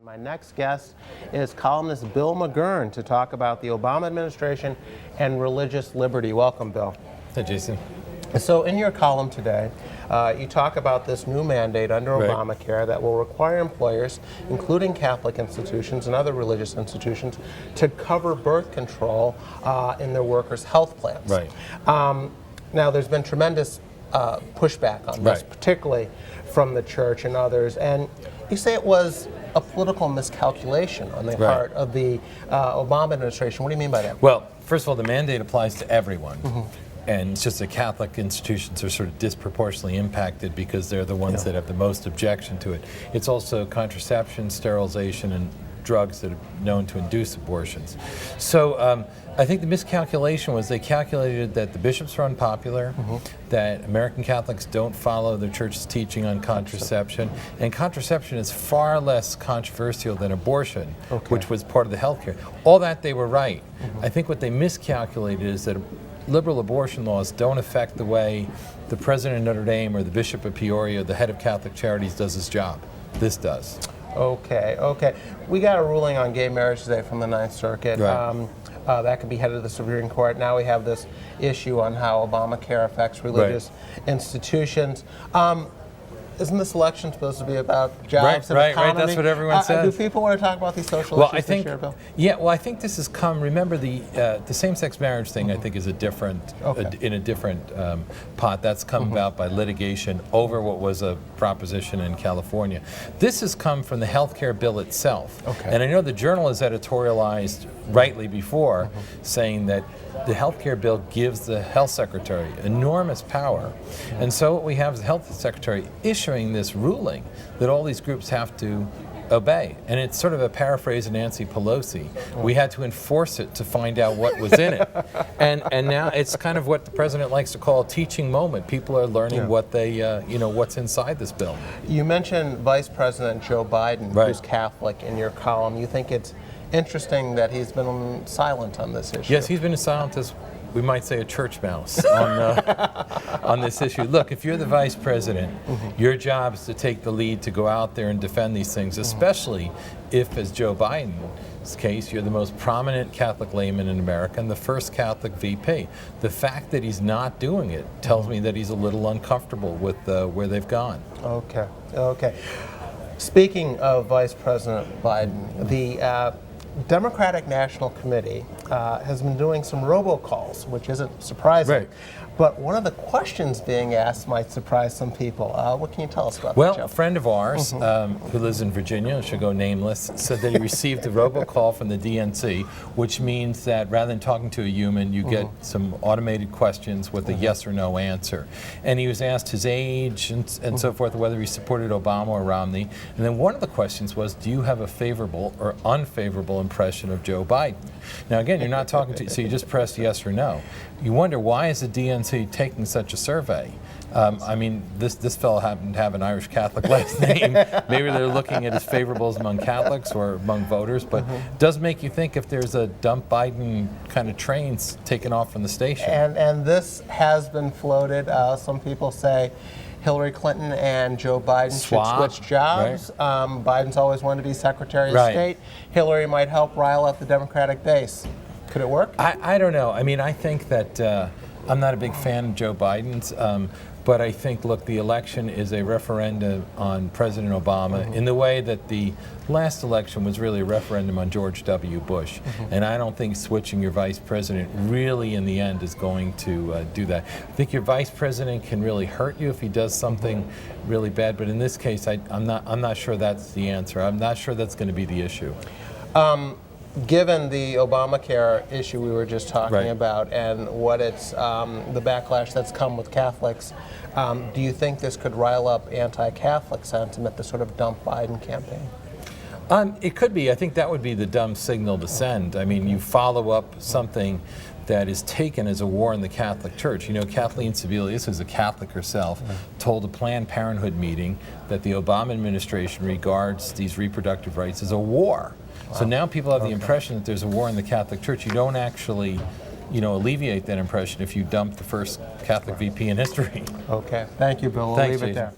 My next guest is columnist Bill McGurn to talk about the Obama administration and religious liberty. Welcome, Bill. Hey, Jason. So in your column today, you talk about this new mandate under Obamacare that will require employers, including Catholic institutions and other religious institutions, to cover birth control in their workers' health plans. Right. Now, there's been tremendous pushback on this, particularly from the church and others, and you say it was a political miscalculation on the part of the Obama administration. What do you mean by that? Well, first of all, the mandate applies to everyone. And it's just that Catholic institutions are sort of disproportionately impacted because they're the ones that have the most objection to it. It's also contraception, sterilization, and drugs that are known to induce abortions. So I think the miscalculation was they calculated that the bishops are unpopular, that American Catholics don't follow the church's teaching on contraception, and contraception is far less controversial than abortion, which was part of the health care. All that they were right. I think what they miscalculated is that liberal abortion laws don't affect the way the president of Notre Dame or the bishop of Peoria, the head of Catholic Charities, does his job. This does. Okay. We got a ruling on gay marriage today from the Ninth Circuit. That could be headed to the Supreme Court. Now we have this issue on how Obamacare affects religious institutions. Isn't this election supposed to be about jobs and economy? Right, that's what everyone says. Do people want to talk about these social issues this year, Bill? Yeah, well, I think this has come, remember the same-sex marriage thing I think is a different, in a different pot. That's come about by litigation over what was a proposition in California. This has come from the health care bill itself. And I know the Journal has editorialized rightly before saying that the health care bill gives the health secretary enormous power. And so what we have is the health secretary issuing this ruling that all these groups have to obey. And it's sort of a paraphrase of Nancy Pelosi. We had to enforce it to find out what was in it. And now it's kind of what the president likes to call a teaching moment. People are learning what they, what's inside this bill. You mentioned Vice President Joe Biden, who's Catholic, in your column. You think it's interesting that he's been silent on this issue? Yes, he's been as silent as, we might say, a church mouse on this issue. Look, if you're the vice president, your job is to take the lead to go out there and defend these things, especially if, as Joe Biden's case, you're the most prominent Catholic layman in America and the first Catholic VP. The fact that he's not doing it tells me that he's a little uncomfortable with where they've gone. Okay. Speaking of Vice President Biden, the Democratic National Committee has been doing some robocalls, which isn't surprising. But one of the questions being asked might surprise some people. What can you tell us about that, Joe? Well, a friend of ours who lives in Virginia, should go nameless, said that he received a robocall from the DNC, which means that rather than talking to a human, you get some automated questions with a yes or no answer. And he was asked his age and so forth, whether he supported Obama or Romney. And then one of the questions was, do you have a favorable or unfavorable impression of Joe Biden? Now again, you're not talking to, so you just press yes or no. You wonder, why is the DNC taking such a survey? I mean, this fellow happened to have an Irish Catholic last name. Maybe they're looking at his favorables among Catholics or among voters, but it does make you think if there's a dump Biden kind of trains taken off from the station. And this has been floated. Some people say Hillary Clinton and Joe Biden should switch jobs. Biden's always wanted to be Secretary of State. Hillary might help rile up the Democratic base. Could it work? I don't know. I mean, I think that I'm not a big fan of Joe Biden's, but I think, look, the election is a referendum on President Obama in the way that the last election was really a referendum on George W. Bush. And I don't think switching your vice president really in the end is going to do that. I think your vice president can really hurt you if he does something really bad, but in this case, I'm not sure that's the answer. I'm not sure that's going to be the issue. Given the Obamacare issue we were just talking about and what it's the backlash that's come with Catholics, do you think this could rile up anti-Catholic sentiment, the sort of dump Biden campaign? It could be. I think that would be the dumb signal to send. I mean, you follow up something that is taken as a war in the Catholic Church. You know, Kathleen Sebelius, who's a Catholic herself, told a Planned Parenthood meeting that the Obama administration regards these reproductive rights as a war. So now people have the impression that there's a war in the Catholic Church. You don't actually, alleviate that impression if you dump the first Catholic VP in history. Okay. Thank you, Bill. We'll leave it there.